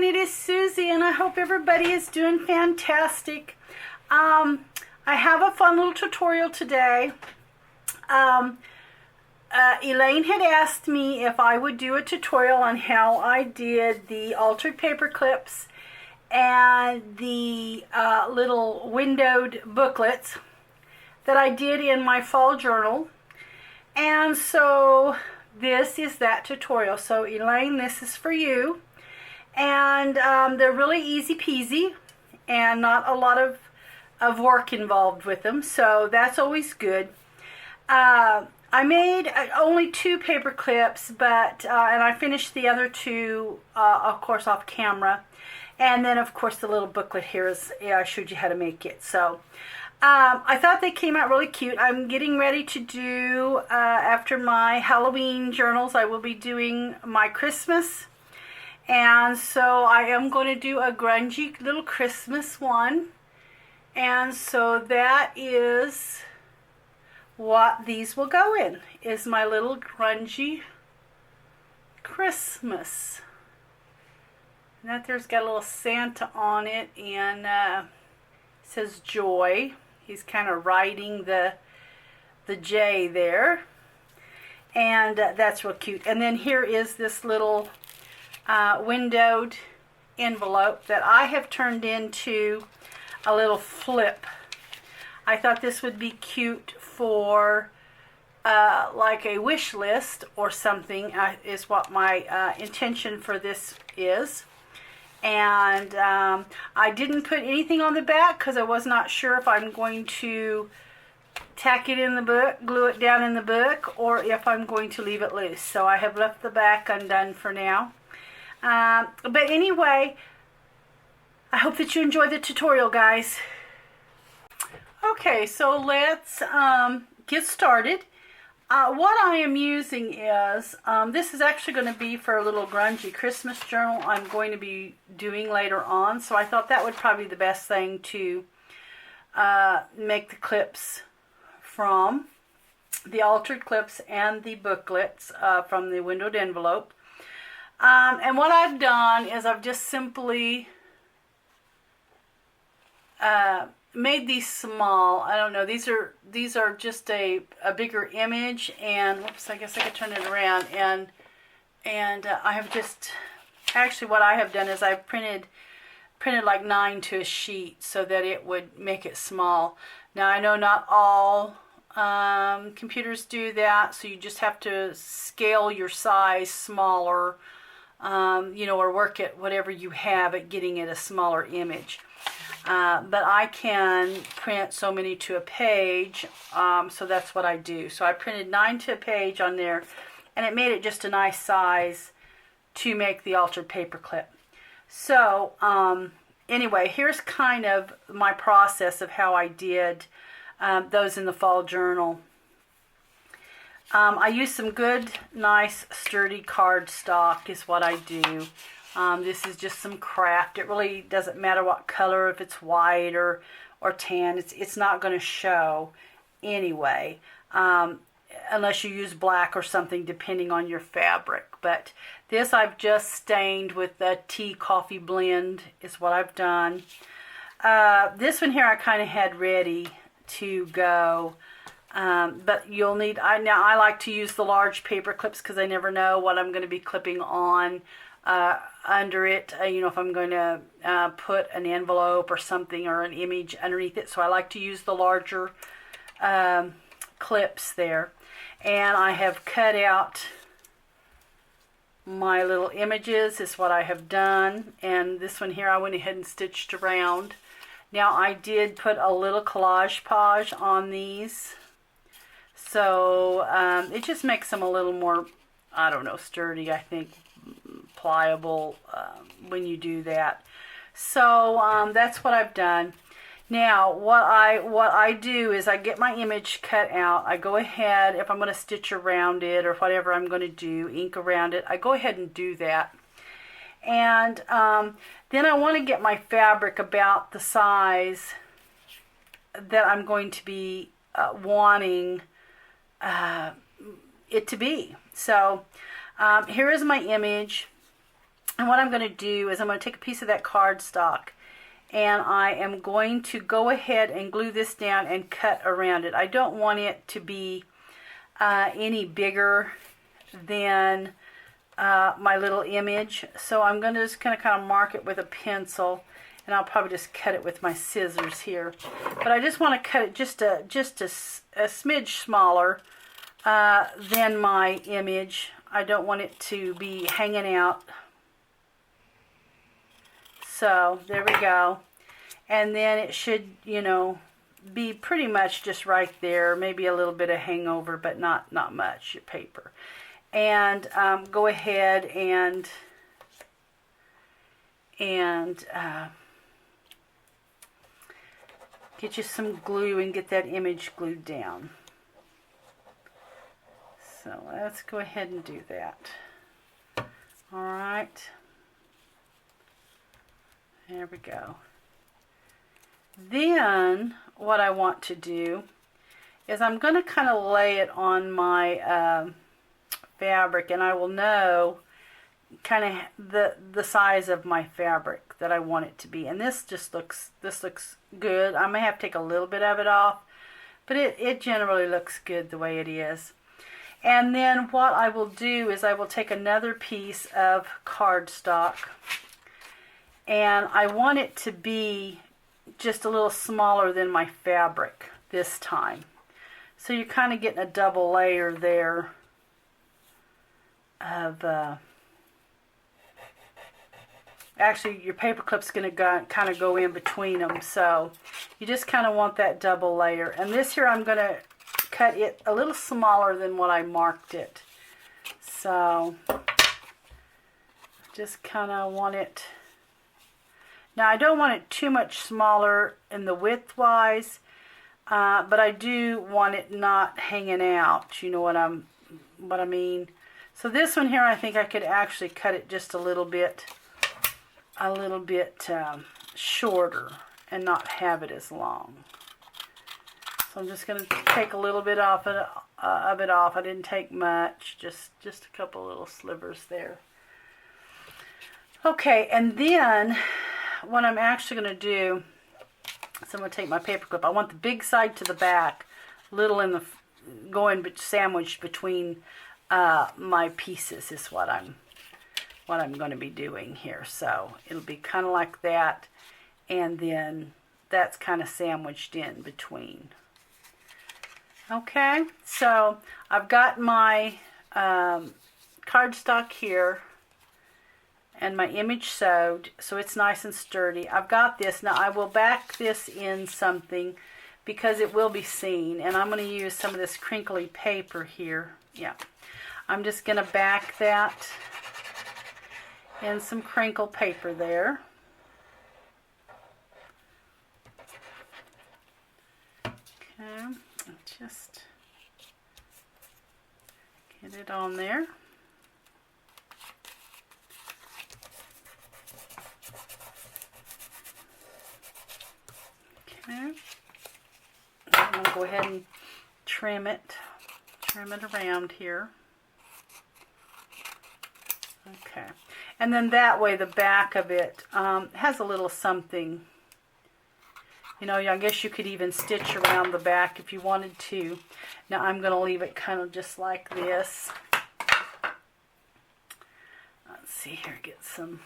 it is Susie, and I hope everybody is doing fantastic. I have a fun little tutorial today. Elaine had asked me if I would do a tutorial on how I did the altered paper clips and the little windowed booklets that I did in my fall journal. And so this is that tutorial. So Elaine, this is for you. And they're really easy peasy and not a lot of work involved with them. So that's always good. I made only 2 paper clips, but and I finished the other 2, of course, off camera. And then, of course, the little booklet here is, I showed you how to make it. So I thought they came out really cute. I'm getting ready to do, after my Halloween journals, I will be doing my Christmas. And so I am going to do a grungy little Christmas one. And so that is what these will go in, is my little grungy Christmas. And that there's got a little Santa on it, and it says joy. He's kind of riding the J there. And that's real cute. And then here is this little windowed envelope that I have turned into a little flip. I thought this would be cute for like a wish list or something, is what my intention for this is. And I didn't put anything on the back because I was not sure if I'm going to tack it in the book, glue it down in the book, or if I'm going to leave it loose. So I have left the back undone for now. But anyway, I hope that you enjoy the tutorial, guys. Okay, so let's get started. What I am using is, this is actually going to be for a little grungy Christmas journal I'm going to be doing later on. So I thought that would probably be the best thing to make the clips from, the altered clips and the booklets from the windowed envelope. And what I've done is I've just simply made these small. I don't know, these are just a bigger image, and whoops, I guess I could turn it around, and I have just, actually what I have done is I've printed like 9 to a sheet so that it would make it small. Now I know not all computers do that, so you just have to scale your size smaller, you know, or work at whatever you have at getting it a smaller image. But I can print so many to a page, so that's what I do. So I printed 9 to a page on there, and it made it just a nice size to make the altered paper clip. So anyway, here's kind of my process of how I did those in the fall journal. I use some good, nice, sturdy cardstock is what I do. This is just some craft. It really doesn't matter what color, if it's white or tan. It's not going to show anyway, unless you use black or something, depending on your fabric. But this I've just stained with the tea coffee blend is what I've done. This one here I kind of had ready to go. But you'll need, now I like to use the large paper clips because I never know what I'm going to be clipping on under it, you know, if I'm going to put an envelope or something or an image underneath it. So I like to use the larger clips there. And I have cut out my little images is what I have done. And this one here I went ahead and stitched around. Now I did put a little collage page on these. So it just makes them a little more, I don't know, sturdy, I think, pliable when you do that. So that's what I've done. Now what I do is I get my image cut out. I go ahead, if I'm going to stitch around it or whatever I'm going to do, ink around it, I go ahead and do that. And then I want to get my fabric about the size that I'm going to be wanting it to be. So here is my image. And what I'm going to do is I'm going to take a piece of that cardstock, and I am going to go ahead and glue this down and cut around it. I don't want it to be any bigger than my little image, so I'm going to just kind of mark it with a pencil, and I'll probably just cut it with my scissors here. But I just want to cut it just a smidge smaller than my image. I don't want it to be hanging out. So there we go. And then it should, you know, be pretty much just right there. Maybe a little bit of hangover, but not much paper. And go ahead and get you some glue and get that image glued down. So let's go ahead and do that. All right. There we go. Then what I want to do is I'm going to kind of lay it on my fabric, and I will know kind of the size of my fabric that I want it to be. And this looks good. I may have to take a little bit of it off, but it generally looks good the way it is. And then what I will do is I will take another piece of cardstock, and I want it to be just a little smaller than my fabric this time. So you're kind of getting a double layer there of actually your paper clip's going to kind of go in between them, so you just kind of want that double layer. And this here I'm going to cut it a little smaller than what I marked it, so just kind of want it. Now I don't want it too much smaller in the width wise, but I do want it not hanging out, you know what I mean. So this one here, I think I could actually cut it just a little bit shorter and not have it as long. So I'm just going to take a little bit of it off. I didn't take much, just a couple little slivers there. Okay, and then what I'm actually going to do is I'm going to take my paper clip. I want the big side to the back, little in the sandwiched between my pieces is what I'm going to be doing here. So it'll be kind of like that, and then that's kind of sandwiched in between. Okay, so I've got my cardstock here and my image sewed, so it's nice and sturdy. I've got this. Now I will back this in something because it will be seen, and I'm going to use some of this crinkly paper here. Yeah, I'm just going to back that in some crinkle paper there. Okay, just get it on there. Okay, I'm going to go ahead and trim it around here. Okay, and then that way the back of it has a little something. You know, I guess you could even stitch around the back if you wanted to. Now I'm going to leave it kind of just like this. Let's see here, get some.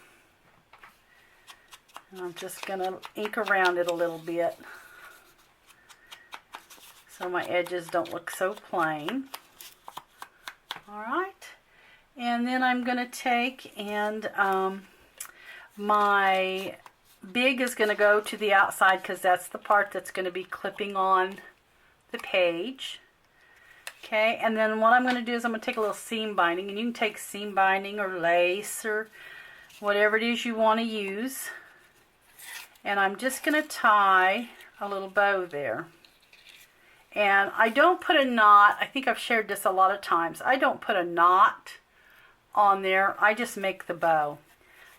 And I'm just going to ink around it a little bit so my edges don't look so plain. Alright, and then I'm going to take and my big is going to go to the outside because that's the part that's going to be clipping on the page. Okay, and then what I'm going to do is I'm going to take a little seam binding, and you can take seam binding or lace or whatever it is you want to use. And I'm just going to tie a little bow there. And I don't put a knot. I think I've shared this a lot of times. I don't put a knot on there. I just make the bow.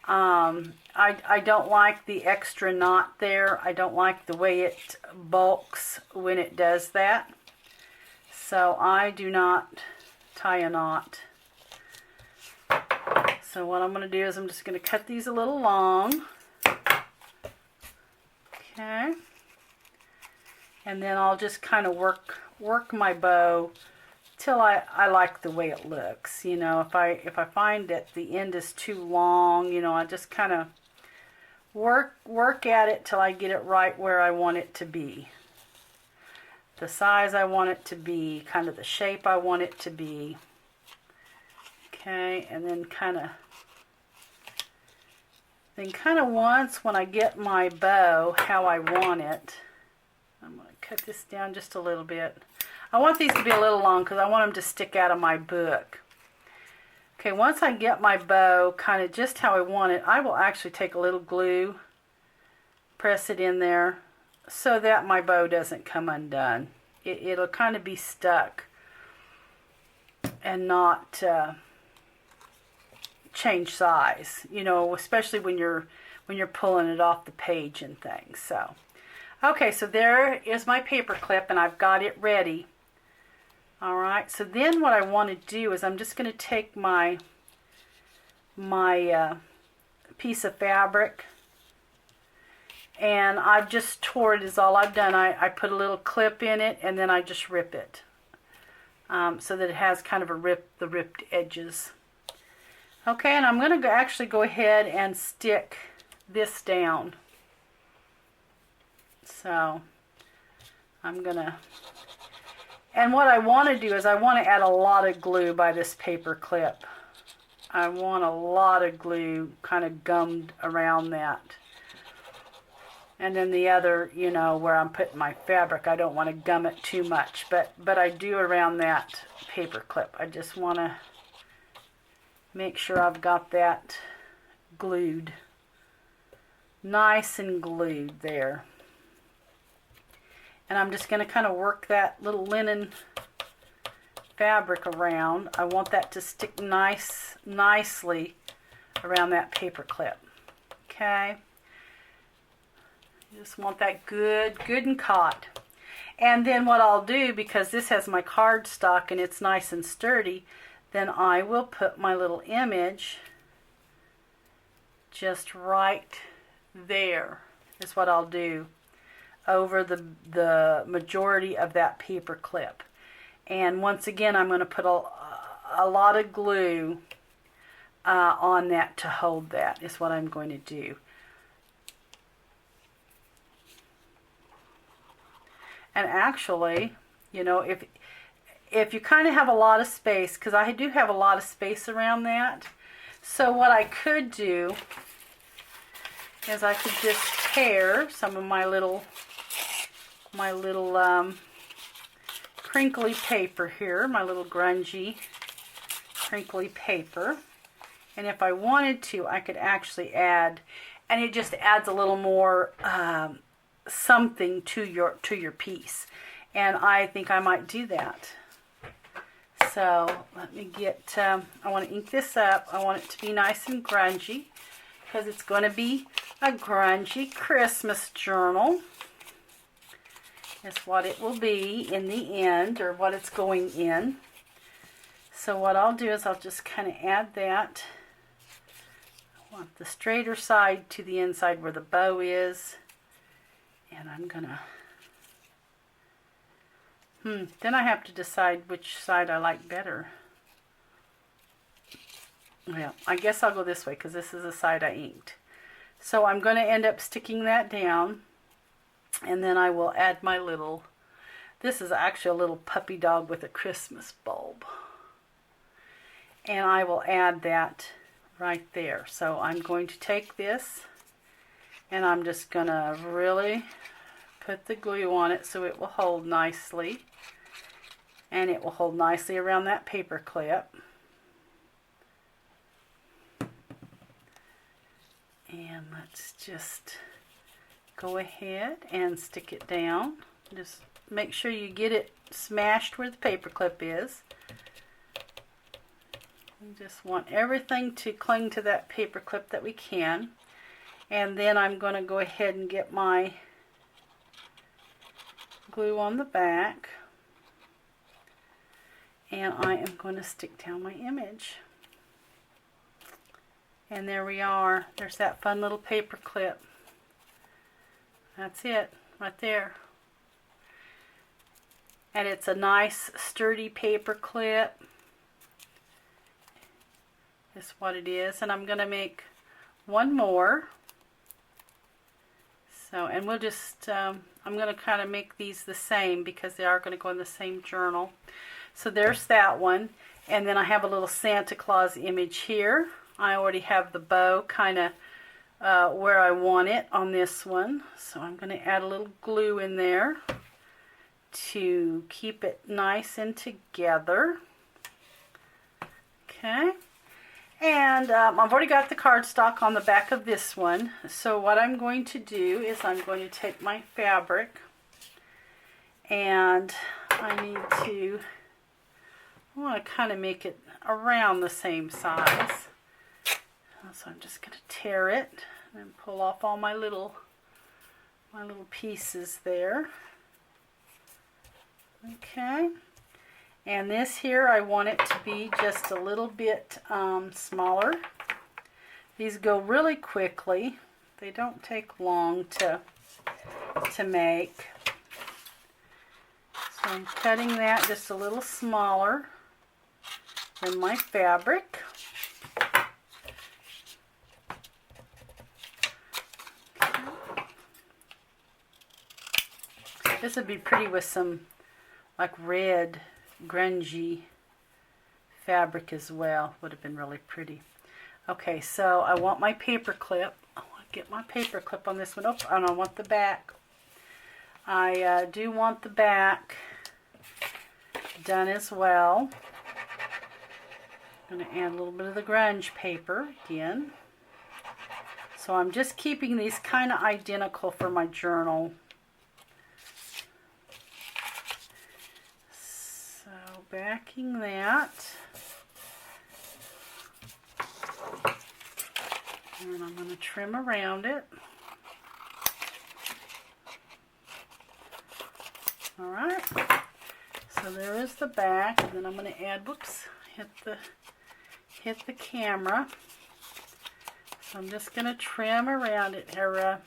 I don't like the extra knot there. I don't like the way it bulks when it does that. So I do not tie a knot. So what I'm going to do is I'm just going to cut these a little long. Okay. And then I'll just kind of work my bow till I like the way it looks. You know, if I find that the end is too long, you know, I just kind of work at it till I get it right where I want it to be. The size I want it to be, kind of the shape I want it to be. Okay, and then kind of once when I get my bow how I want it, I'm going to cut this down just a little bit. I want these to be a little long because I want them to stick out of my book. Okay, once I get my bow kind of just how I want it, I will actually take a little glue, press it in there so that my bow doesn't come undone. It'll kind of be stuck and not change size, you know, especially when you're pulling it off the page and things. So, okay, so there is my paper clip and I've got it ready. All right, so then what I want to do is I'm just going to take my piece of fabric, and I've just tore it is all I've done. I put a little clip in it and then I just rip it so that it has kind of the ripped edges. Okay, and I'm going to actually go ahead and stick this down. So I'm going to, and what I want to do is I want to add a lot of glue by this paper clip. I want a lot of glue kind of gummed around that. And then the other, you know, where I'm putting my fabric, I don't want to gum it too much, but I do around that paper clip. I just want to make sure I've got that glued. Nice and glued there. And I'm just going to kind of work that little linen fabric around. I want that to stick nicely around that paper clip. Okay. You just want that good and caught. And then what I'll do, because this has my cardstock and it's nice and sturdy, then I will put my little image just right there is what I'll do over the majority of that paper clip. And once again, I'm going to put a lot of glue on that to hold that is what I'm going to do. And actually, you know, if you kind of have a lot of space, because I do have a lot of space around that, so what I could do is I could just tear some of my little crinkly paper here, my little grungy crinkly paper, and if I wanted to, I could actually add, and it just adds a little more something to your piece, and I think I might do that. So let me get, I want to ink this up. I want it to be nice and grungy because it's going to be a grungy Christmas journal. It's what it will be in the end, or what it's going in. So what I'll do is I'll just kind of add that. I want the straighter side to the inside where the bow is. And I'm gonna, then I have to decide which side I like better. Well, I guess I'll go this way because this is the side I inked. So I'm going to end up sticking that down, and then I will add my little, this is actually a little puppy dog with a Christmas bulb. And I will add that right there. So I'm going to take this, and I'm just going to really put the glue on it so it will hold nicely. And it will hold nicely around that paper clip. And let's just go ahead and stick it down. Just make sure you get it smashed where the paper clip is. We just want everything to cling to that paper clip that we can. And then I'm going to go ahead and get my glue on the back. And I am going to stick down my image. And there we are. There's that fun little paper clip. That's it, right there. And it's a nice sturdy paper clip. That's what it is. And I'm going to make one more. So, and we'll just, I'm going to kind of make these the same because they are going to go in the same journal. So there's that one. And then I have a little Santa Claus image here. I already have the bow kind of where I want it on this one. So I'm going to add a little glue in there to keep it nice and together. Okay. And I've already got the cardstock on the back of this one. So what I'm going to do is I'm going to take my fabric and I want to kind of make it around the same size. So I'm just going to tear it and pull off all my little pieces there. Okay. And this here, I want it to be just a little bit smaller. These go really quickly. They don't take long to make. So I'm cutting that just a little smaller than my fabric. This would be pretty with some like red grungy fabric as well. Would have been really pretty. Okay, so I want my paper clip. I want to get my paper clip on this one. Oh, and I want the back. I do want the back done as well. I'm going to add a little bit of the grunge paper again. So I'm just keeping these kind of identical for my journal. So backing that. And I'm going to trim around it. Alright. So there is the back. And then I'm going to add, whoops, hit the camera. So I'm just going to trim around it, or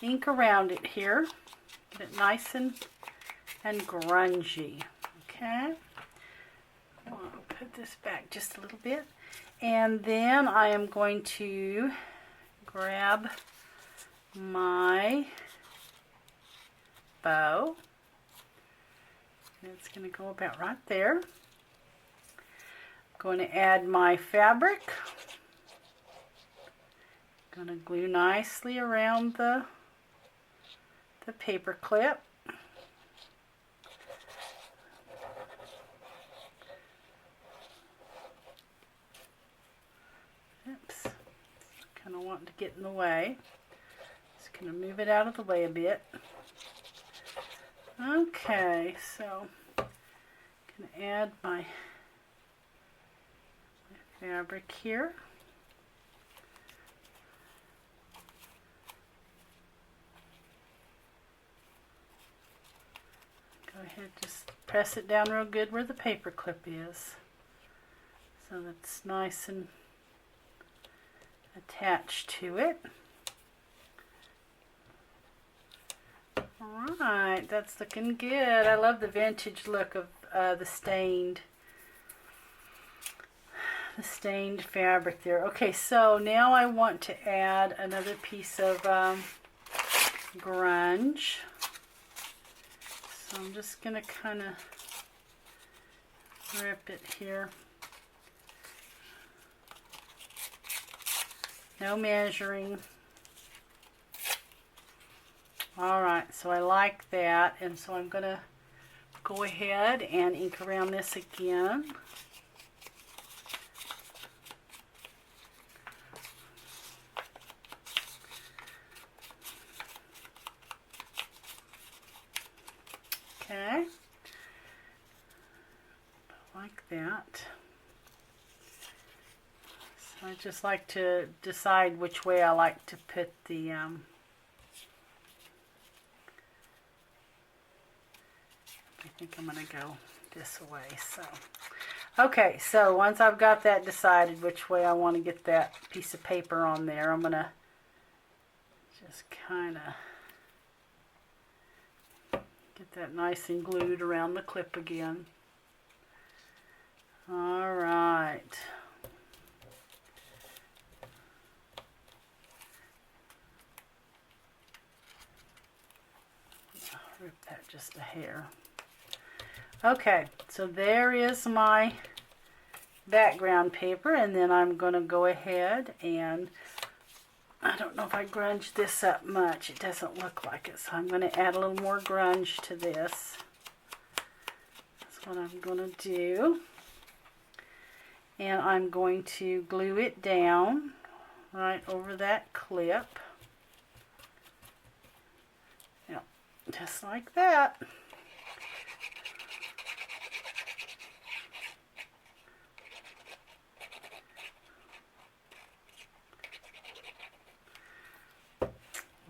ink around it here. Get it nice and grungy. Okay. I'll put this back just a little bit. And then I am going to grab my bow. And it's going to go about right there. I'm going to add my fabric. I'm going to glue nicely around the paper clip. Oops, kind of wanting to get in the way. Just going to move it out of the way a bit. Okay, so I'm going to add my fabric here. Go ahead, just press it down real good where the paper clip is, so that's nice and attached to it. Alright, that's looking good. I love the vintage look of the stained fabric there. Okay, so now I want to add another piece of grunge. So I'm just going to kind of rip it here. No measuring. Alright, so I like that, and so I'm going to go ahead and ink around this again. Okay, like that. So I just like to decide which way I like to put the I think I'm going to go this way. So, Okay, so once I've got that decided which way I want to get that piece of paper on there, I'm going to just kind of get that nice and glued around the clip again. All right. Rip that just a hair. Okay, so there is my background paper, and then I'm going to go ahead and, I don't know if I grunge this up much. It doesn't look like it, so I'm going to add a little more grunge to this. That's what I'm going to do. And I'm going to glue it down right over that clip. Yep, just like that.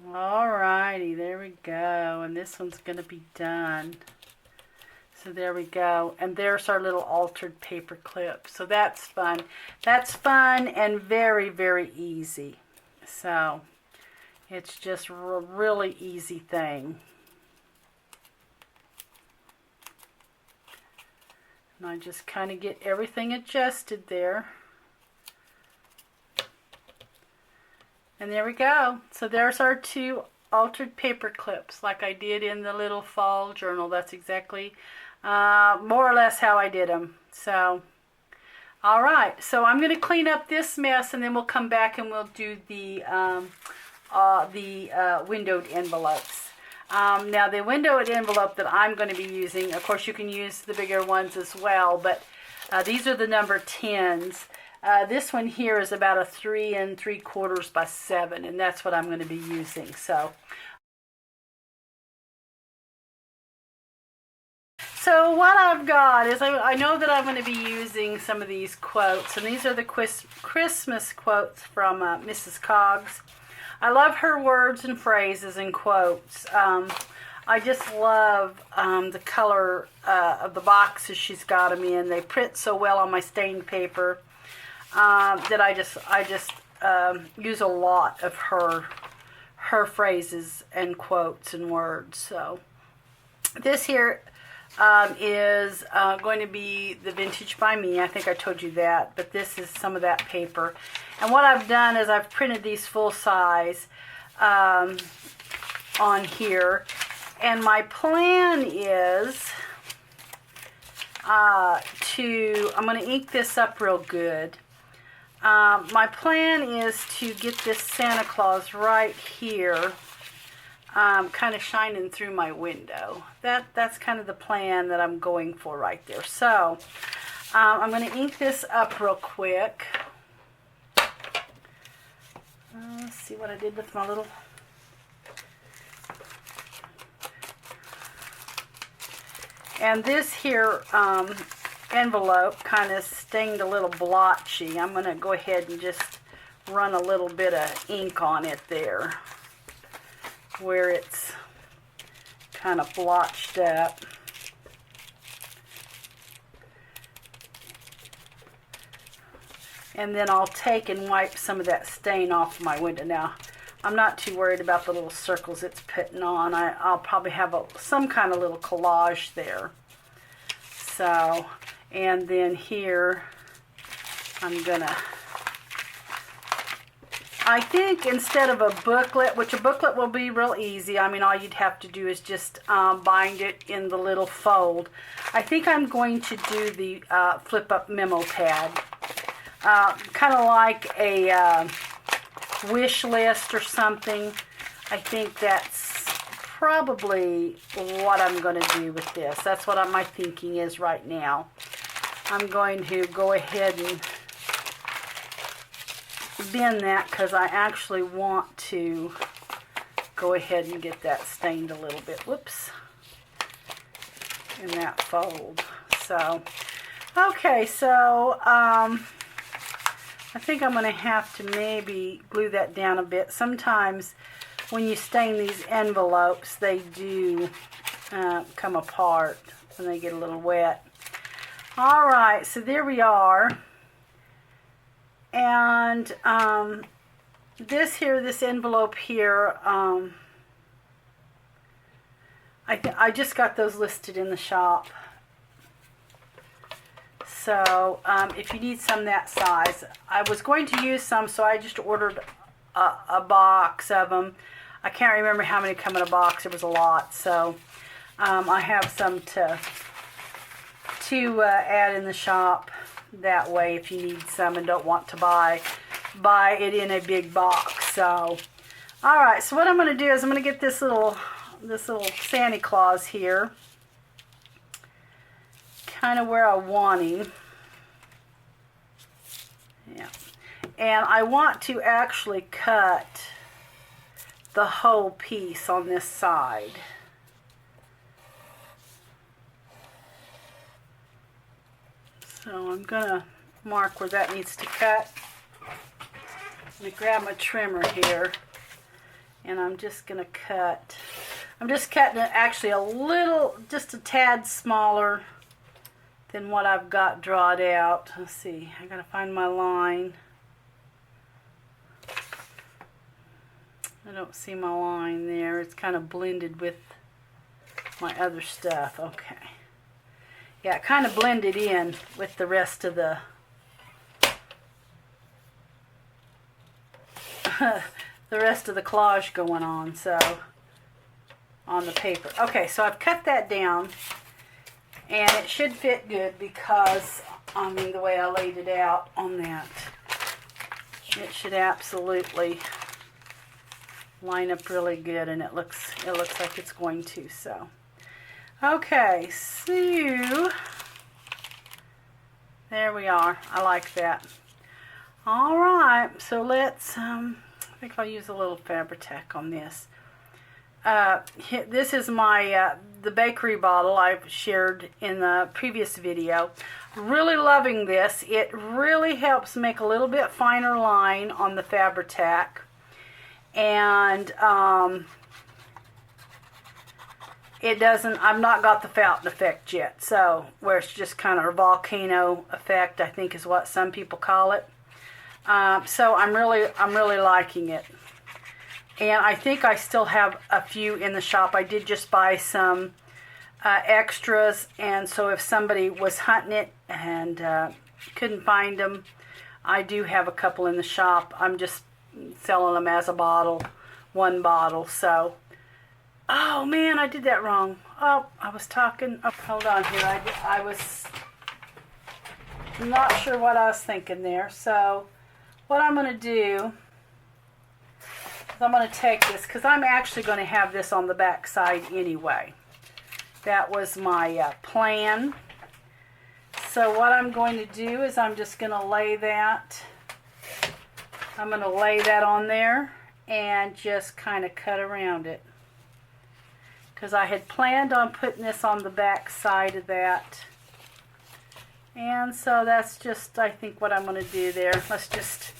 Alrighty, there we go, and this one's going to be done. So there we go, and there's our little altered paper clip. So that's fun. That's fun and very, very easy. So it's just a really easy thing. And I just kind of get everything adjusted there. And there we go. So there's our two altered paper clips like I did in the little fall journal. That's exactly more or less how I did them. So, all right. So I'm going to clean up this mess, and then we'll come back and we'll do the windowed envelopes. Now the windowed envelope that I'm going to be using, of course you can use the bigger ones as well, but these are the number 10s. This one here is about a 3 3/4 by 7, and that's what I'm going to be using. So what I've got is I know that I'm going to be using some of these quotes, and these are the Christmas quotes from Mrs. Coggs. I love her words and phrases and quotes. I just love the color of the boxes she's got them in. They print so well on my stained paper. That I just use a lot of her phrases and quotes and words. So this here is going to be the Vintage by Me. I think I told you that, but this is some of that paper. And what I've done is I've printed these full size on here, and my plan is I'm going to ink this up real good. My plan is to get this Santa Claus right here, kind of shining through my window. That's kind of the plan that I'm going for right there. So I'm going to ink this up real quick. Let's see what I did with my little... And this here envelope kind of stained a little blotchy. I'm going to go ahead and just run a little bit of ink on it there where it's kind of blotched up. And then I'll take and wipe some of that stain off my window. Now, I'm not too worried about the little circles it's putting on. I'll probably have some kind of little collage there. So, and then here, I'm gonna, I think instead of a booklet, which a booklet will be real easy, I mean all you'd have to do is just bind it in the little fold. I think I'm going to do the flip up memo pad. Kind of like a wish list or something. I think that's probably what I'm going to do with this. That's what my thinking is right now. I'm going to go ahead and bend that because I actually want to go ahead and get that stained a little bit. Whoops. In that fold. So, okay, so I think I'm going to have to maybe glue that down a bit. Sometimes when you stain these envelopes, they do come apart when they get a little wet. Alright, so there we are. And this envelope here, I just got those listed in the shop. So if you need some that size, I was going to use some, so I just ordered a box of them. I can't remember how many come in a box. It was a lot, so I have some to add in the shop. That way, if you need some and don't want to buy it in a big box. So, all right. So what I'm going to do is I'm going to get this little Santa Claus here, kind of where I want him. Yeah, and I want to actually cut the whole piece on this side. So I'm going to mark where that needs to cut. Let me grab my trimmer here, and I'm just going to cut. I'm just cutting it actually just a tad smaller than what I've got drawn out. Let's see, I got to find my line. I don't see my line there. It's kind of blended with my other stuff. Okay. Yeah, it kind of blended in with the rest of the collage going on, so on the paper. Okay, so I've cut that down, and it should fit good because, I mean, the way I laid it out on that, it should absolutely line up really good, and it looks like it's going to. So. Okay, so there we are. I like that. All right, so let's, I think I'll use a little Fabri-Tac on this. This is my, the bakery bottle I've shared in the previous video. Really loving this. It really helps make a little bit finer line on the Fabri-Tac. And, it doesn't, I've not got the fountain effect yet, so where it's just kind of a volcano effect, I think is what some people call it. So I'm really liking it. And I think I still have a few in the shop. I did just buy some extras, and so if somebody was hunting it and couldn't find them, I do have a couple in the shop. I'm just selling them as a bottle, one bottle, so. Oh man, I did that wrong. Oh, I was talking. Oh, hold on here. I was not sure what I was thinking there. So what I'm going to do is I'm going to take this, because I'm actually going to have this on the back side anyway. That was my plan. So what I'm going to do is I'm just going to lay that. I'm going to lay that on there and just kind of cut around it. Because I had planned on putting this on the back side of that. And so that's just, I think, what I'm going to do there. Let's just,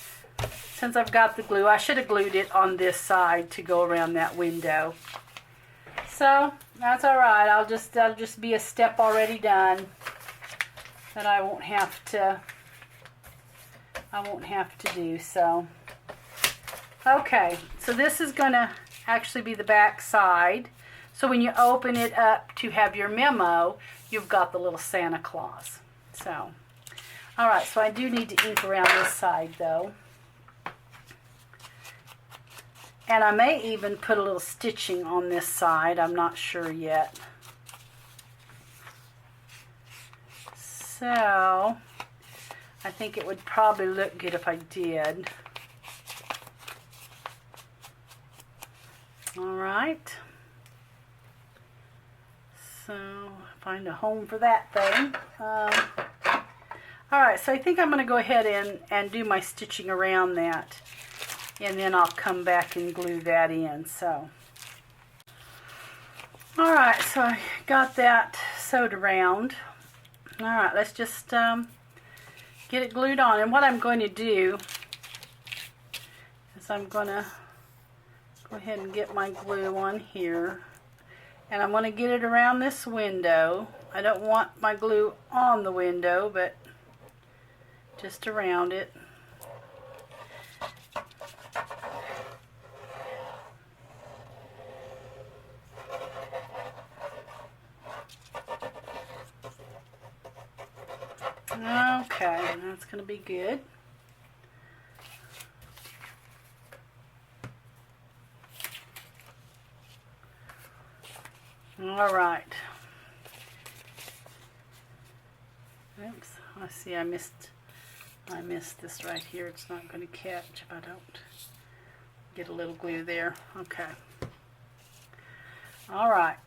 since I've got the glue, I should have glued it on this side to go around that window. So that's all right. That'll just be a step already done that I won't have to do. So okay, so this is going to actually be the back side. So when you open it up to have your memo, you've got the little Santa Claus. So, all right, so I do need to ink around this side, though. And I may even put a little stitching on this side. I'm not sure yet. So, I think it would probably look good if I did. All right. So, find a home for that thing. Alright, so I think I'm going to go ahead and do my stitching around that. And then I'll come back and glue that in. So, alright, so I got that sewed around. Alright, let's just get it glued on. And what I'm going to do is I'm going to go ahead and get my glue on here. And I'm going to get it around this window. I don't want my glue on the window, but just around it. Okay, that's going to be good. All right. Oops, I see I missed this right here. It's not going to catch if I don't get a little glue there. Okay. All right.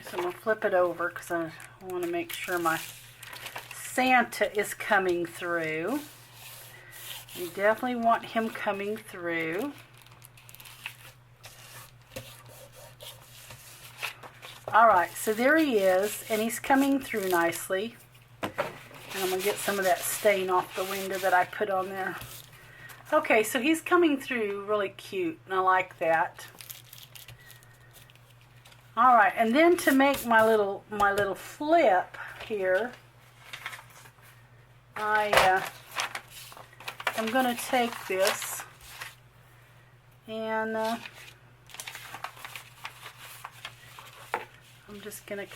So I'm going to flip it over because I want to make sure my Santa is coming through. You definitely want him coming through. Alright, so there he is, and he's coming through nicely. And I'm going to get some of that stain off the window that I put on there. Okay, so he's coming through really cute, and I like that. Alright, and then to make my little flip here, I'm going to take this and I'm just going to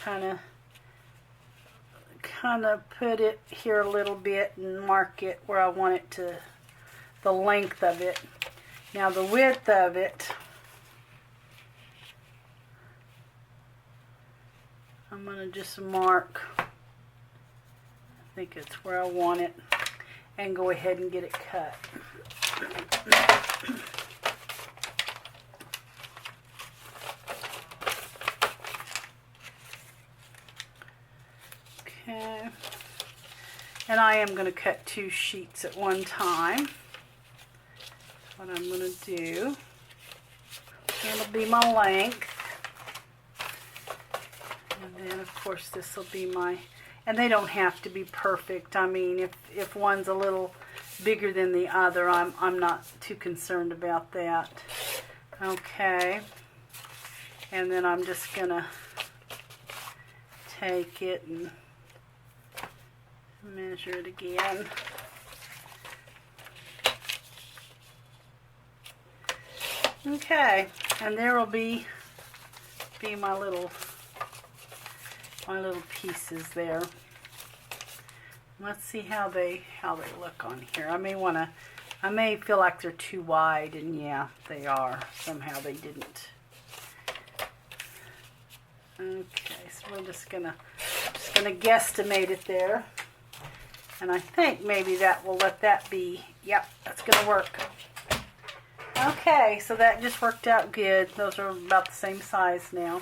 kind of put it here a little bit and mark it where I want it to, the length of it. Now the width of it, I'm going to just mark, I think it's where I want it, and go ahead and get it cut. Okay, and I am going to cut 2 sheets at one time. That's what I'm going to do. That'll be my length. And then of course this will be my, and they don't have to be perfect. I mean, if one's a little bigger than the other, I'm not too concerned about that. Okay, and then I'm just gonna take it and measure it again. Okay, and there will be my little pieces there. Let's see how they look on here. I may feel like they're too wide, and yeah, they are. Somehow they didn't. Okay, so we're just gonna guesstimate it there. And I think maybe that will let that be, yep, that's gonna work. Okay, so that just worked out good. Those are about the same size now.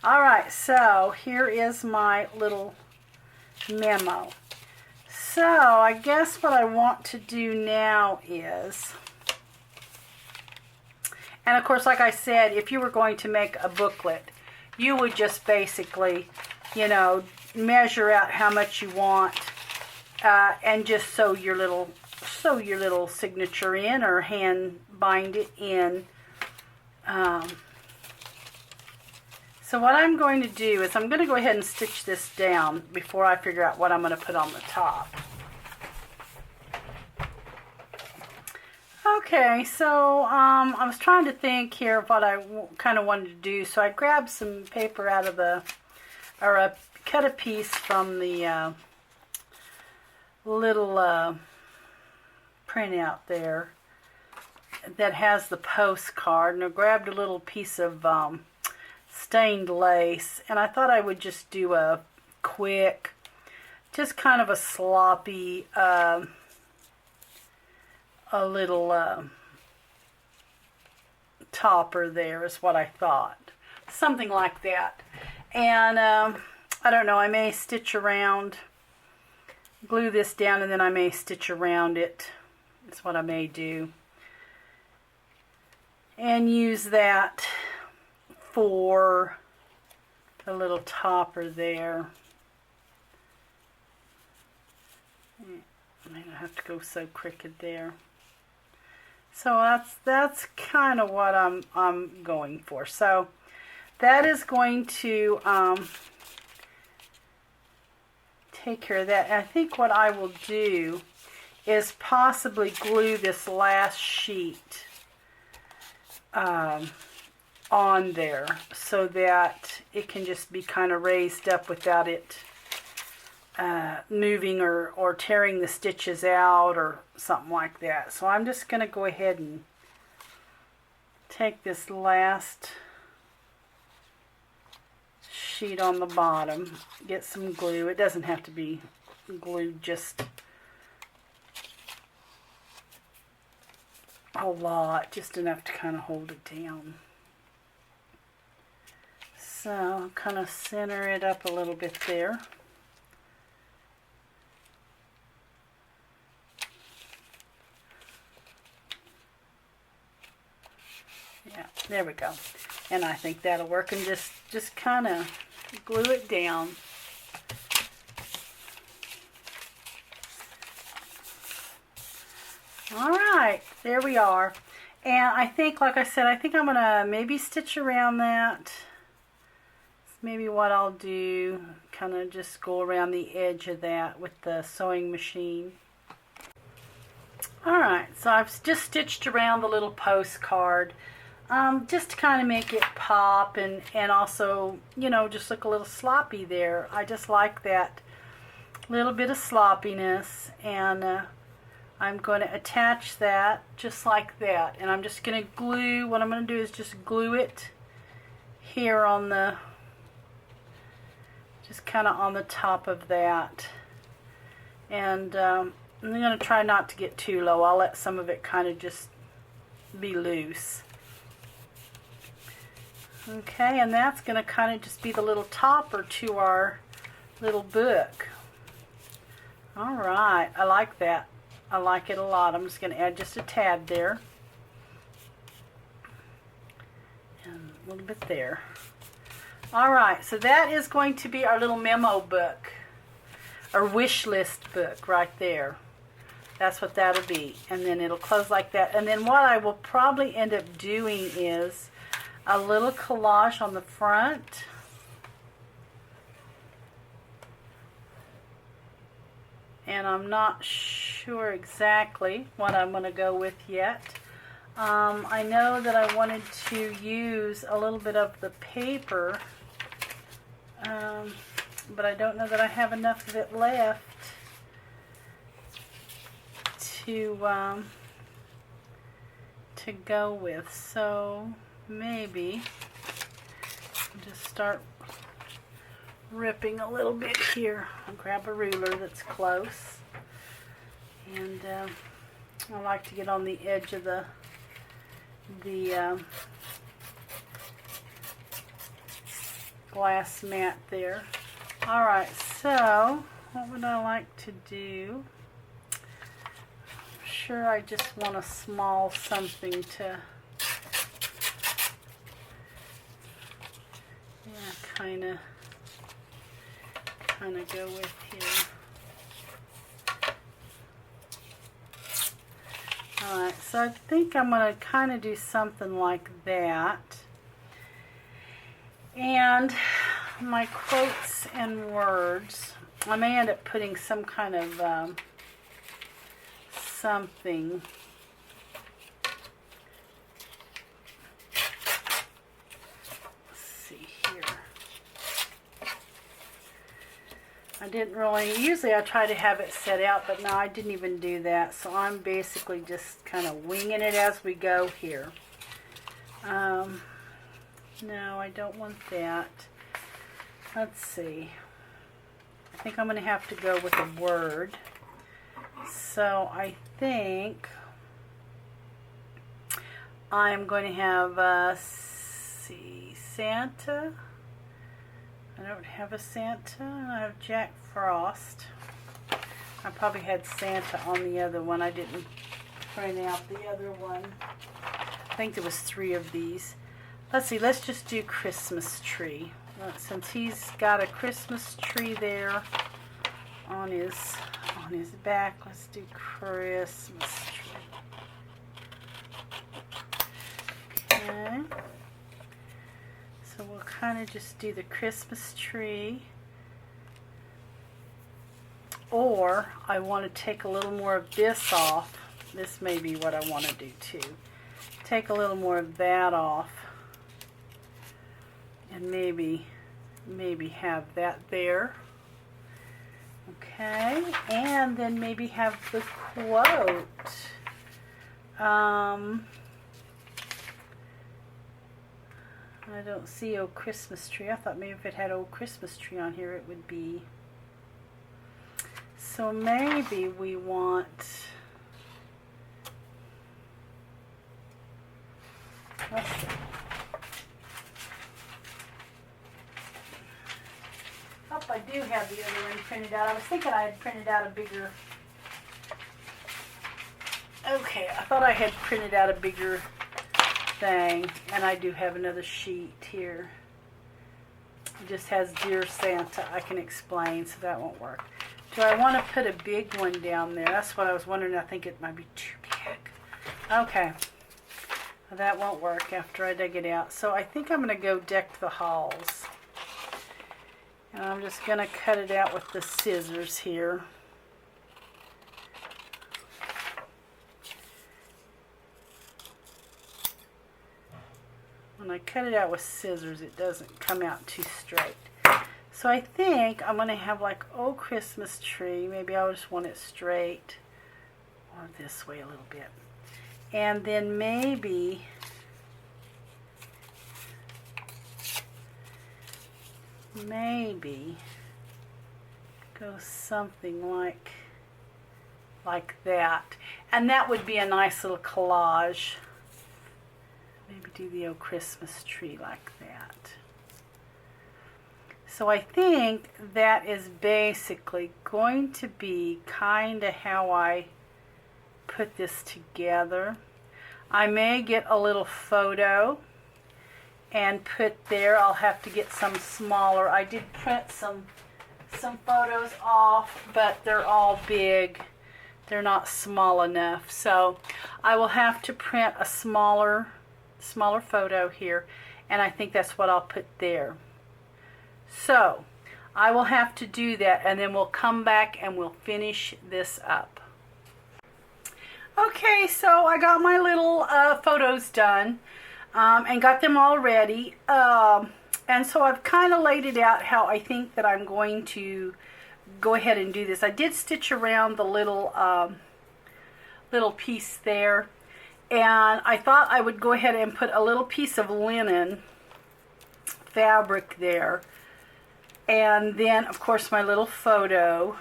Alright, so here is my little memo. So I guess what I want to do now is, and of course like I said, if you were going to make a booklet, you would just basically, you know, measure out how much you want and just sew your little signature in, or hand bind it in. So what I'm going to do is I'm going to go ahead and stitch this down before I figure out what I'm going to put on the top. Okay, so I was trying to think here of what I kind of wanted to do. So I grabbed some paper out of the, or cut a piece from the little printout there that has the postcard, and I grabbed a little piece of stained lace, and I thought I would just do a quick, just kind of a sloppy, a little topper there is what I thought. Something like that. And I don't know, I may stitch around, glue this down, and then I may stitch around it. That's what I may do. And use that for the little topper there. I may not have to go so crooked there. So that's kind of what I'm going for. So that is going to take care of that. And I think what I will do is possibly glue this last sheet on there so that it can just be kind of raised up without it moving or tearing the stitches out or something like that. So I'm just going to go ahead and take this last sheet on the bottom, get some glue. It doesn't have to be glued just a lot, just enough to kind of hold it down. So kind of center it up a little bit there. Yeah, there we go. And I think that'll work, and just kind of glue it down. Alright, there we are. And I think, like I said, I think I'm going to maybe stitch around that. That's maybe what I'll do. Kind of just go around the edge of that with the sewing machine. Alright, so I've just stitched around the little postcard. Just to kind of make it pop and also, you know, just look a little sloppy there. I just like that little bit of sloppiness, and I'm going to attach that just like that. And I'm just going to glue, what I'm going to do is just glue it here on the, just kind of on the top of that. And I'm going to try not to get too low. I'll let some of it kind of just be loose. Okay, and that's going to kind of just be the little topper to our little book. Alright, I like that. I like it a lot. I'm just going to add just a tad there. And a little bit there. Alright, so that is going to be our little memo book. Or wish list book right there. That's what that'll be. And then it'll close like that. And then what I will probably end up doing is a little collage on the front. And I'm not sure exactly what I'm going to go with yet. I know that I wanted to use a little bit of the paper, but I don't know that I have enough of it left to go with. So maybe I'll just start ripping a little bit here. I'll grab a ruler that's close, and I like to get on the edge of the glass mat there. Alright, so what would I like to do? I'm sure I just want a small something to kind of go with here. Alright, so I think I'm going to kind of do something like that. And my quotes and words, I may end up putting some kind of something. I didn't really, usually I try to have it set out, but no, I didn't even do that. So I'm basically just kind of winging it as we go here. No, I don't want that. Let's see. I think I'm going to have to go with a word. So I think I'm going to have, see, Santa. I don't have a Santa. I have Jack Frost. I probably had Santa on the other one. I didn't print out the other one. I think there was 3 of these. Let's see. Let's just do Christmas tree. Since he's got a Christmas tree there on his back, let's do Christmas tree. Okay. So we'll kind of just do the Christmas tree. Or I want to take a little more of this off. This may be what I want to do too. Take a little more of that off. And maybe have that there. Okay, and then maybe have the quote. I don't see "Oh Christmas Tree." I thought maybe if it had "Oh Christmas Tree" on here, it would be. So maybe we want. Let's see. Oh, I do have the other one printed out. I was thinking I had printed out a bigger. Okay, I thought I had printed out a bigger thing, and I do have another sheet here. It just has "Dear Santa." I can explain, so that won't work. Do I want to put a big one down there? That's what I was wondering. I think it might be too big. Okay. Well, that won't work after I dig it out. So I think I'm going to go Deck the Halls. And I'm just going to cut it out with the scissors here. When I cut it out with scissors, it doesn't come out too straight. So I think I'm going to have like "Oh Christmas Tree." Maybe I just want it straight. Or this way a little bit. And then maybe go something like that. And that would be a nice little collage. Maybe do the "Oh Christmas Tree" like that. So I think that is basically going to be kind of how I put this together. I may get a little photo and put there. I'll have to get some smaller. I did print some photos off, but they're all big. They're not small enough. So I will have to print a smaller photo here, and I think that's what I'll put there. So I will have to do that, and then we'll come back and we'll finish this up. Okay, so I got my little photos done and got them all ready. And so I've kind of laid it out how I think that I'm going to go ahead and do this. I did stitch around the little piece there, and I thought I would go ahead and put a little piece of linen fabric there, and then of course my little photo.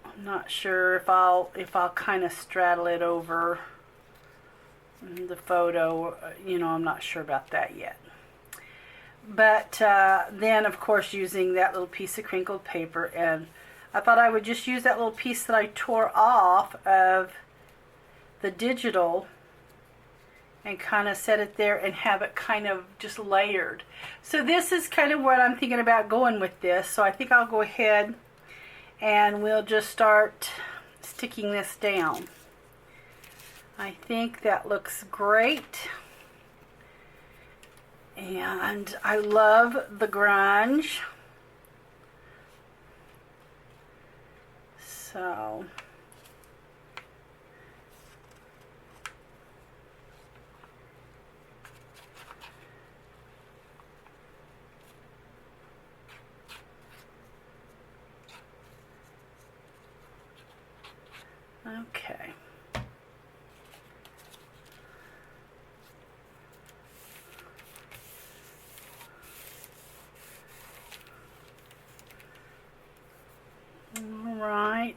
I'm not sure if I'll kind of straddle it over the photo. You know, I'm not sure about that yet. But then of course using that little piece of crinkled paper, and I thought I would just use that little piece that I tore off of the digital and kind of set it there and have it kind of just layered. So this is kind of what I'm thinking about going with this. So I think I'll go ahead and we'll just start sticking this down. I think that looks great. And I love the grunge. So okay. All right,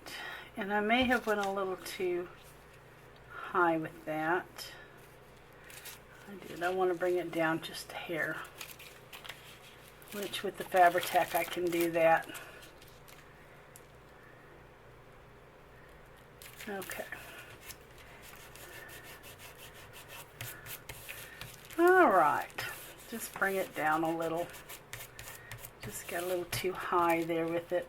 and I may have went a little too high with that. I did. I want to bring it down just a hair, which with the Fabri-Tac I can do that. Okay. All right, just bring it down a little. Just got a little too high there with it.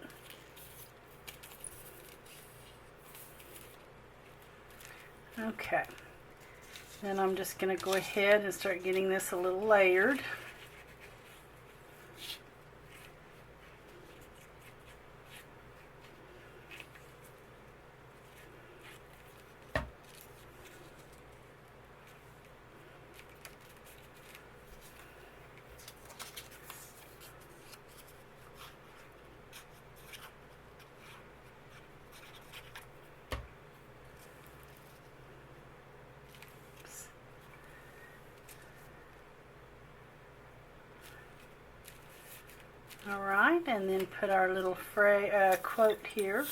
Okay. And I'm just going to go ahead and start getting this a little layered. Alright, and then put our little quote here.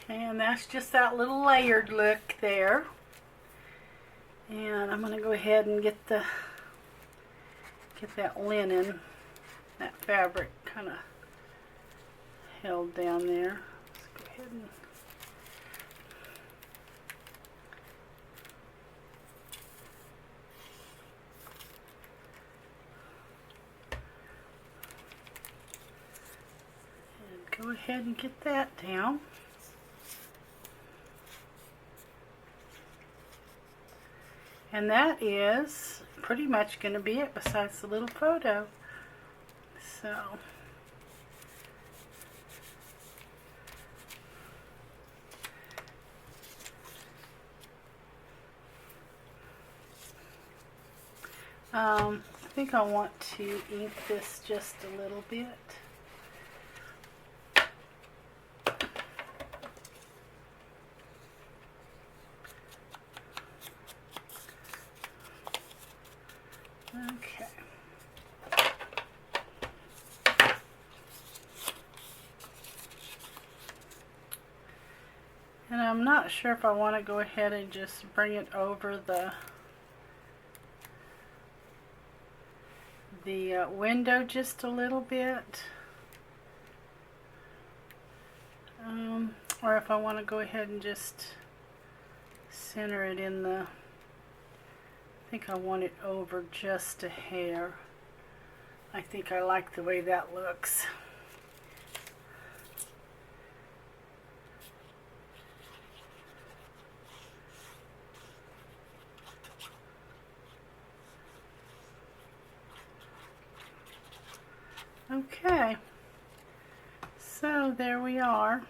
And that's just that little layered look there. And I'm going to go ahead and get that linen, that fabric kind of held down there. Let's go ahead and get that down. And that is pretty much going to be it besides the little photo. So I think I want to ink this just a little bit. Okay. And I'm not sure if I want to go ahead and just bring it over the window just a little bit, or if I want to go ahead and just center it in the, I think I want it over just a hair. I think I like the way that looks. Okay, so there we are.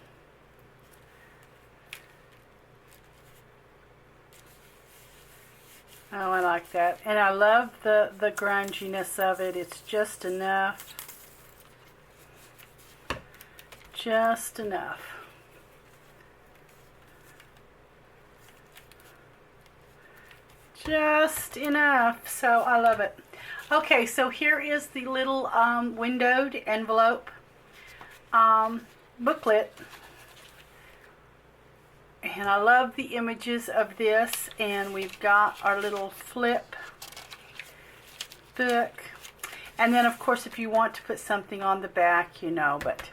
Oh, I like that. And I love the grunginess of it. It's just enough. Just enough. Just enough. So I love it. Okay, so here is the little windowed envelope booklet. And I love the images of this, and we've got our little flip book. And then of course if you want to put something on the back, you know, but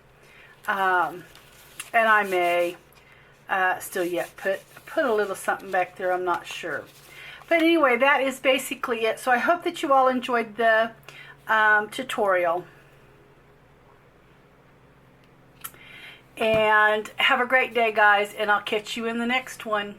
and I may still yet put a little something back there, I'm not sure. But anyway, that is basically it. So I hope that you all enjoyed the tutorial. And have a great day, guys, and I'll catch you in the next one.